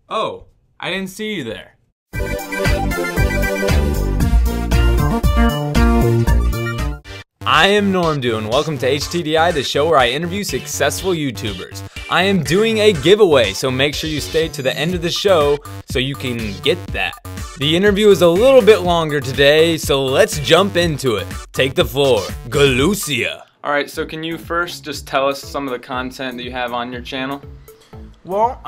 Oh, I didn't see you there. I am Doow and welcome to HTDI, the show where I interview successful YouTubers. I am doing a giveaway, so make sure you stay to the end of the show so you can get that. The interview is a little bit longer today, so let's jump into it. Take the floor, Galucia. Alright, so can you first just tell us some of the content that you have on your channel? Well,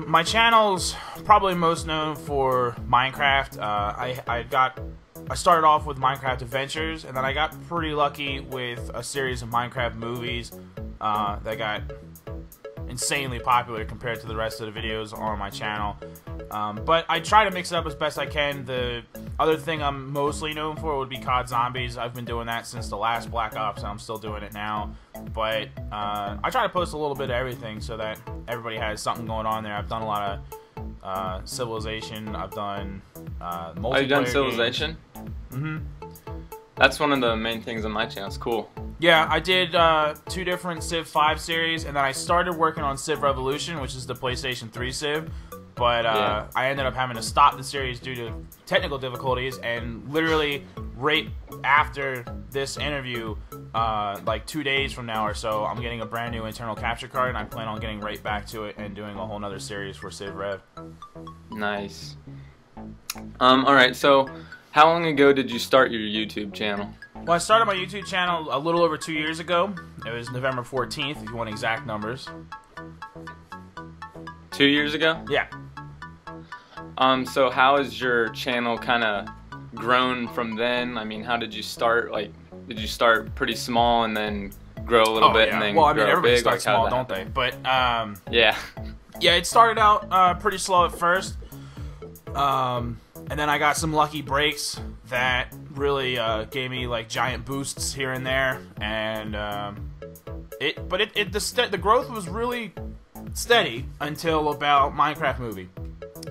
my channel's probably most known for Minecraft. I started off with Minecraft Adventures, and then I got pretty lucky with a series of Minecraft movies that got insanely popular compared to the rest of the videos on my channel. But I try to mix it up as best I can. The other thing I'm mostly known for would be COD Zombies. I've been doing that since the last Black Ops, and I'm still doing it now. But I try to post a little bit of everything so that everybody has something going on there. I've done a lot of Civilization. I've done multiplayer. Have you done Civilization? Mm-hmm. That's one of the main things on my channel. It's cool. Yeah, I did 2 different Civ 5 series, and then I started working on Civ Revolution, which is the PlayStation 3 Civ. But I ended up having to stop the series due to technical difficulties, and literally right after this interview, like 2 days from now or so, I'm getting a brand new internal capture card, and I plan on getting right back to it and doing a whole nother series for Civ Rev. Nice. Alright, so how long ago did you start your YouTube channel? Well, I started my YouTube channel a little over 2 years ago. It was November 14th, if you want exact numbers. 2 years ago? Yeah. So how has your channel kind of grown from then? I mean, how did you start? Like, did you start pretty small and then grow a little bit and then well, I mean, grow everybody big? starts Like, small, don't they? But yeah, yeah, it started out pretty slow at first, and then I got some lucky breaks that really gave me like giant boosts here and there, and the growth was really steady until about Minecraft movie.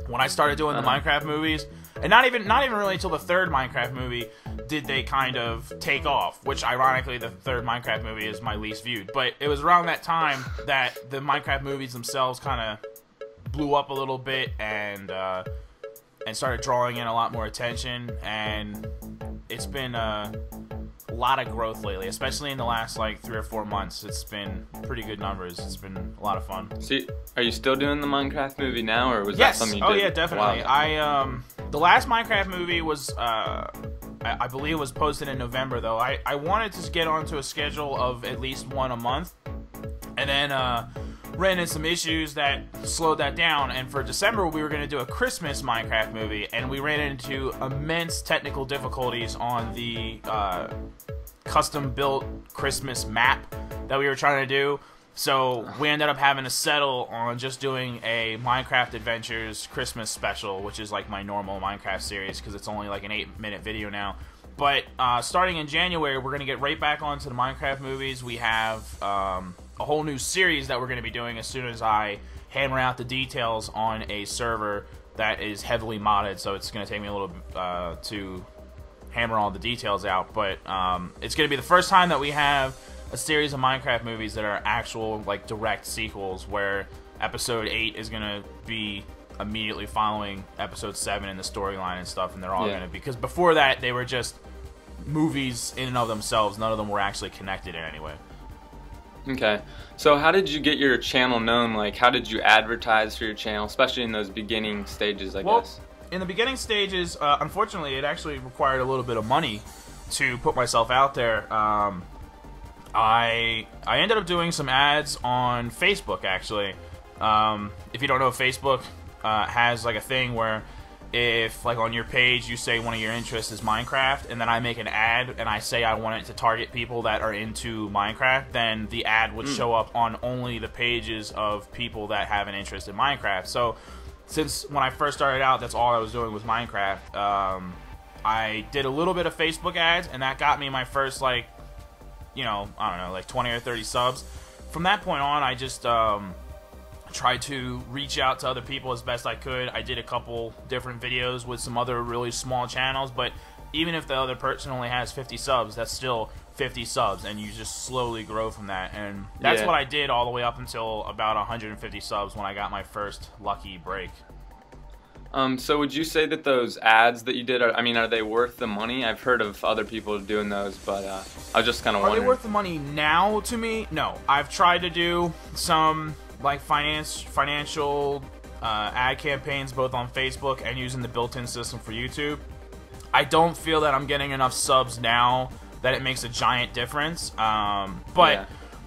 When I started doing the Minecraft movies, and not even really until the 3rd Minecraft movie did they kind of take off, which ironically the 3rd Minecraft movie is my least viewed. But it was around that time that the Minecraft movies themselves kind of blew up a little bit and started drawing in a lot more attention, and it's been a lot of growth lately, especially in the last like 3 or 4 months. It's been pretty good numbers. It's been a lot of fun. So, are you still doing the Minecraft movie now, or was that something you did? Oh yeah, definitely. The last Minecraft movie was I believe it was posted in November though. I wanted to get onto a schedule of at least one a month, and then ran into some issues that slowed that down, and for December we were going to do a Christmas Minecraft movie, and we ran into immense technical difficulties on the custom built Christmas map that we were trying to do. So we ended up having to settle on just doing a Minecraft Adventures Christmas special, which is like my normal Minecraft series because it's only like an 8-minute video now. But starting in January, we're going to get right back onto the Minecraft movies. We have a whole new series that we're going to be doing as soon as I hammer out the details on a server that is heavily modded, so it's going to take me a little to hammer all the details out. But it's going to be the first time that we have a series of Minecraft movies that are actual like direct sequels, where episode 8 is going to be immediately following episode 7 in the storyline and stuff, and they're all going to be, because before that they were just movies in and of themselves. None of them were actually connected in any way. Okay, so how did you get your channel known? Like, how did you advertise for your channel, especially in those beginning stages, I guess? In the beginning stages, unfortunately, it actually required a little bit of money to put myself out there. I ended up doing some ads on Facebook, actually. If you don't know, Facebook has like a thing where if like on your page you say one of your interests is Minecraft, and then I make an ad and I say I want it to target people that are into Minecraft, then the ad would show up on only the pages of people that have an interest in Minecraft. So since when I first started out, that's all I was doing was Minecraft. I did a little bit of Facebook ads, and that got me my first, like, you know, I don't know, like 20 or 30 subs. From that point on, I just tried to reach out to other people as best I could. I did a couple different videos with some other really small channels, but even if the other person only has 50 subs, that's still 50 subs, and you just slowly grow from that. And that's what I did all the way up until about 150 subs when I got my first lucky break. So would you say that those ads that you did, are they worth the money? I've heard of other people doing those, but I was just kind of wondering. Are they worth the money now to me? No. I've tried to do some like financial ad campaigns both on Facebook and using the built-in system for YouTube. I don't feel that I'm getting enough subs now that it makes a giant difference. But yeah.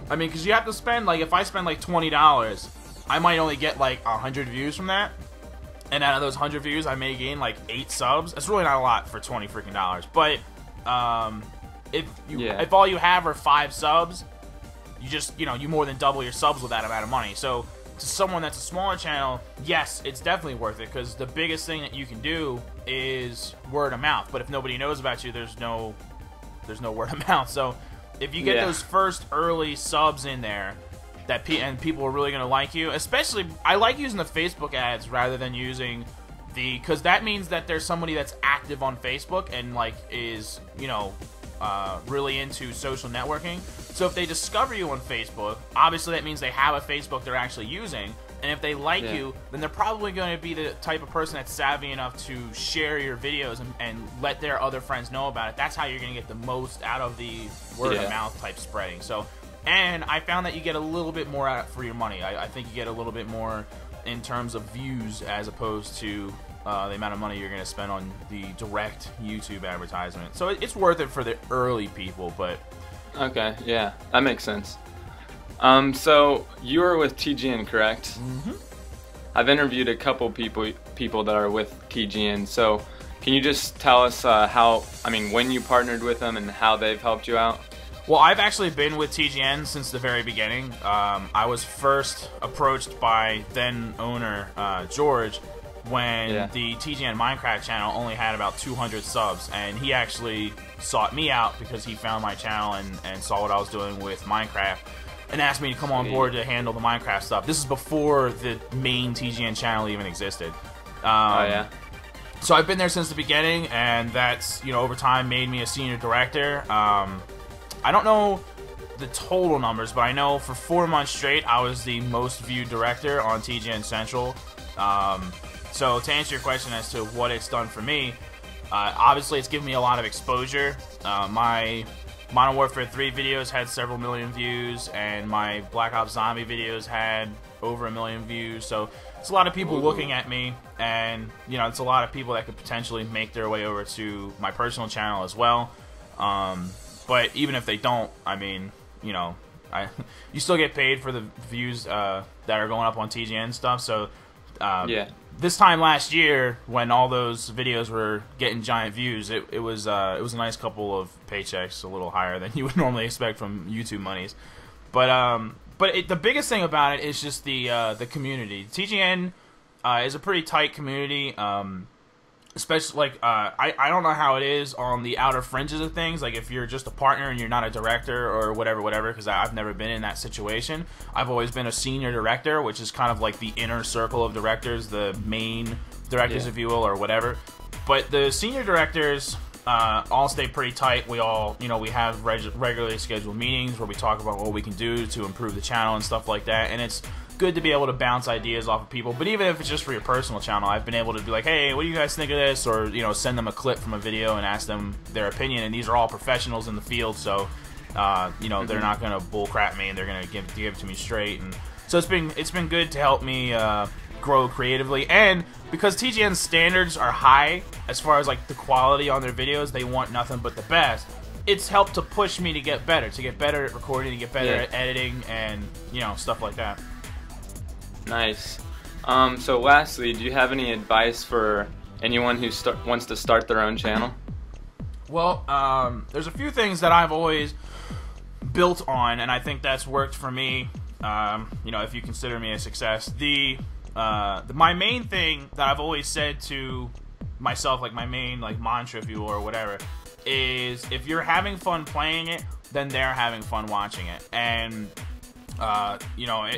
I mean, because you have to spend, like, if I spend like $20, I might only get like 100 views from that. And out of those 100 views, I may gain like 8 subs. That's really not a lot for $20 freaking dollars. But if all you have are 5 subs, you just, you more than double your subs with that amount of money. So to someone that's a smaller channel, yes, it's definitely worth it, because the biggest thing that you can do is word of mouth. But if nobody knows about you, there's no word of mouth. So if you get those first early subs in there, and people are really going to like you, especially, I like using the Facebook ads rather than using because that means that there's somebody that's active on Facebook and like is, really into social networking. So if they discover you on Facebook, obviously that means they have a Facebook they're actually using, and if they like you, then they're probably going to be the type of person that's savvy enough to share your videos and let their other friends know about it. That's how you're going to get the most out of the word of mouth type spreading. So, and I found that you get a little bit more out for your money. I think you get a little bit more in terms of views as opposed to the amount of money you're going to spend on the direct YouTube advertisement. So it's worth it for the early people, but... Okay, yeah, that makes sense. So you were with TGN, correct? Mm-hmm. I've interviewed a couple people that are with TGN, so can you just tell us when you partnered with them and how they've helped you out? Well, I've actually been with TGN since the very beginning. I was first approached by then owner George when the TGN Minecraft channel only had about 200 subs, and he actually sought me out because he found my channel and saw what I was doing with Minecraft and asked me to come on board to handle the Minecraft stuff. This is before the main TGN channel even existed. So I've been there since the beginning, and that's, over time made me a senior director. I don't know the total numbers, but I know for 4 months straight, I was the most viewed director on TGN Central. So to answer your question as to what it's done for me, obviously it's given me a lot of exposure. My Modern Warfare 3 videos had several million views, and my Black Ops Zombie videos had over 1 million views. So it's a lot of people looking at me, and it's a lot of people that could potentially make their way over to my personal channel as well. But even if they don't, I mean, you still get paid for the views that are going up on TGN stuff. So this time last year, when all those videos were getting giant views, it was a nice couple of paychecks, a little higher than you would normally expect from YouTube monies. But the biggest thing about it is just the community. TGN is a pretty tight community. Especially, I don't know how it is on the outer fringes of things, like if you're just a partner and you're not a director or whatever, because I've never been in that situation. I've always been a senior director, which is kind of like the inner circle of directors, the main directors, if you will, or whatever. But the senior directors all stay pretty tight. We all, we have regularly scheduled meetings where we talk about what we can do to improve the channel and stuff like that, and it's good to be able to bounce ideas off of people. But even if it's just for your personal channel, I've been able to be like, hey, what do you guys think of this? Or send them a clip from a video and ask them their opinion. And these are all professionals in the field, so they're not gonna bullcrap me, and they're gonna give it to me straight. And so it's been good to help me grow creatively. And because TGN's standards are high as far as like the quality on their videos, they want nothing but the best. It's helped to push me to get better at recording, to get better at editing, and stuff like that. Nice. So lastly, do you have any advice for anyone who wants to start their own channel? Well, there's a few things that I've always built on, and I think that's worked for me. If you consider me a success, my main thing that I've always said to myself, like my main mantra, if you will, or whatever, is if you're having fun playing it, then they're having fun watching it. And a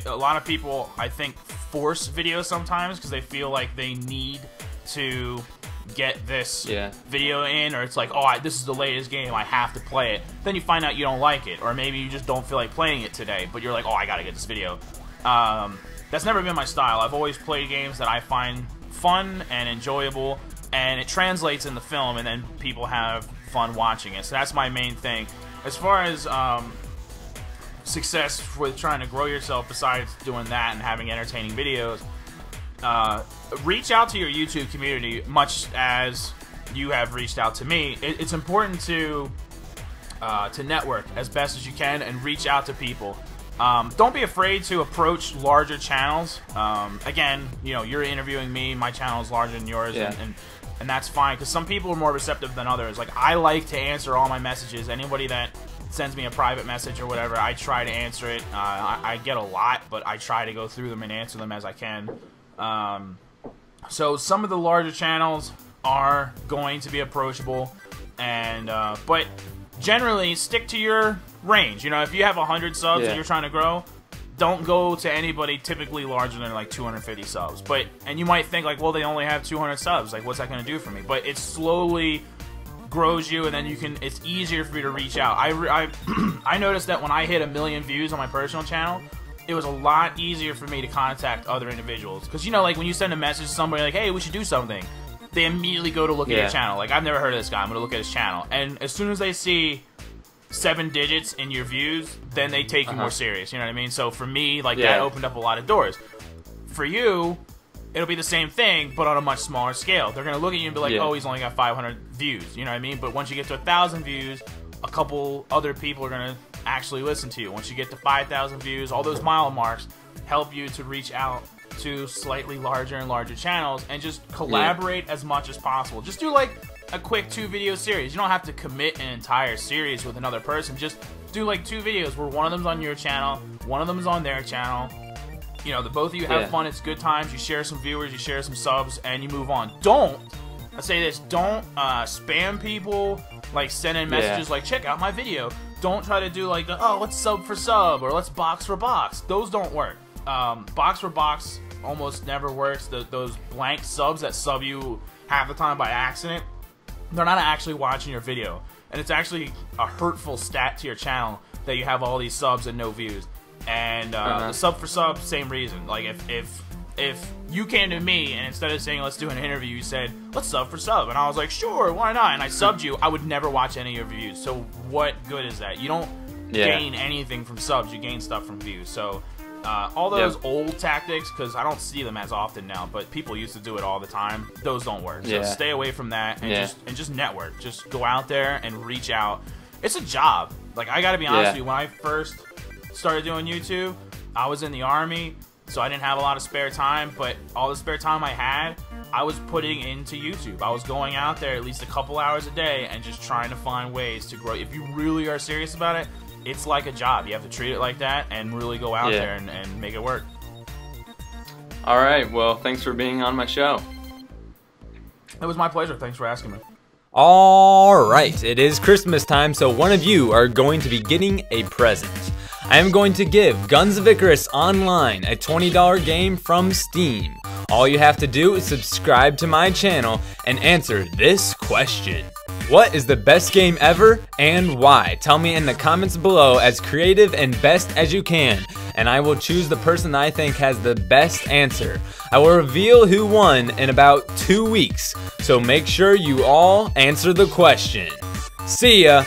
lot of people, I think, force videos sometimes because they feel like they need to get this video in, or it's like, oh, this is the latest game, I have to play it. Then you find out you don't like it, or maybe you just don't feel like playing it today, but you're like, oh, I gotta get this video. That's never been my style. I've always played games that I find fun and enjoyable, and it translates in the film, and then people have fun watching it. So that's my main thing. As far as success with trying to grow yourself, besides doing that and having entertaining videos, reach out to your YouTube community, much as you have reached out to me. It's important to network as best as you can and reach out to people. Don't be afraid to approach larger channels. Again, you know, you're interviewing me, my channel is larger than yours, and that's fine, because some people are more receptive than others. Like, I like to answer all my messages. Anybody that sends me a private message or whatever, I try to answer it. I get a lot, but I try to go through them and answer them as I can. So some of the larger channels are going to be approachable, and but generally stick to your range. You know, if you have 100 subs and you're trying to grow, don't go to anybody typically larger than like 250 subs. And you might think like, well, they only have 200 subs. Like, what's that going to do for me? But it slowly grows you, and then it's easier for you to reach out. I noticed that when I hit 1 million views on my personal channel, it was a lot easier for me to contact other individuals. Because, you know, like when you send a message to somebody like, hey, we should do something, they immediately go to look at your channel. Like, I've never heard of this guy, I'm going to look at his channel. And as soon as they see 7 digits in your views, then they take you more serious, you know what I mean? So for me, like, that opened up a lot of doors. For you, it'll be the same thing, but on a much smaller scale. They're going to look at you and be like, oh, he's only got 500 views, you know what I mean? But once you get to 1,000 views, a couple other people are going to actually listen to you. Once you get to 5,000 views, all those mile marks help you to reach out to slightly larger and larger channels, and just collaborate as much as possible. Just do like a quick 2-video series. You don't have to commit an entire series with another person. Just do like 2 videos where one of them's on your channel, one of them is on their channel. You know, the both of you have fun, it's good times, you share some viewers, you share some subs, and you move on. Don't, I say this, don't spam people, like send in messages like, check out my video. Don't try to do like, oh, let's sub for sub, or let's box for box. Those don't work. Box for box almost never works. Those blank subs that sub you half the time by accident, they're not actually watching your video. And it's actually a hurtful stat to your channel that you have all these subs and no views. And the sub for sub, same reason. Like, if you came to me and instead of saying let's do an interview, you said let's sub for sub, and I was like, sure, why not? And I subbed you, I would never watch any of your views. So what good is that? You don't gain anything from subs, you gain stuff from views. So all those old tactics, because I don't see them as often now, but people used to do it all the time, those don't work. So stay away from that, and just network. Just go out there and reach out. It's a job. Like, I gotta be honest with you, when I first started doing YouTube, I was in the Army, so I didn't have a lot of spare time, but all the spare time I had, I was putting into YouTube. I was going out there at least a couple hours a day and just trying to find ways to grow. If you really are serious about it, it's like a job. You have to treat it like that and really go out there and make it work. Alright, well, thanks for being on my show. It was my pleasure. Thanks for asking me. Alright, it is Christmas time, so one of you are going to be getting a present. I am going to give Guns of Icarus Online, a $20 game from Steam. All you have to do is subscribe to my channel and answer this question. What is the best game ever and why? Tell me in the comments below as creative and best as you can, and I will choose the person I think has the best answer. I will reveal who won in about 2 weeks, so make sure you all answer the question. See ya!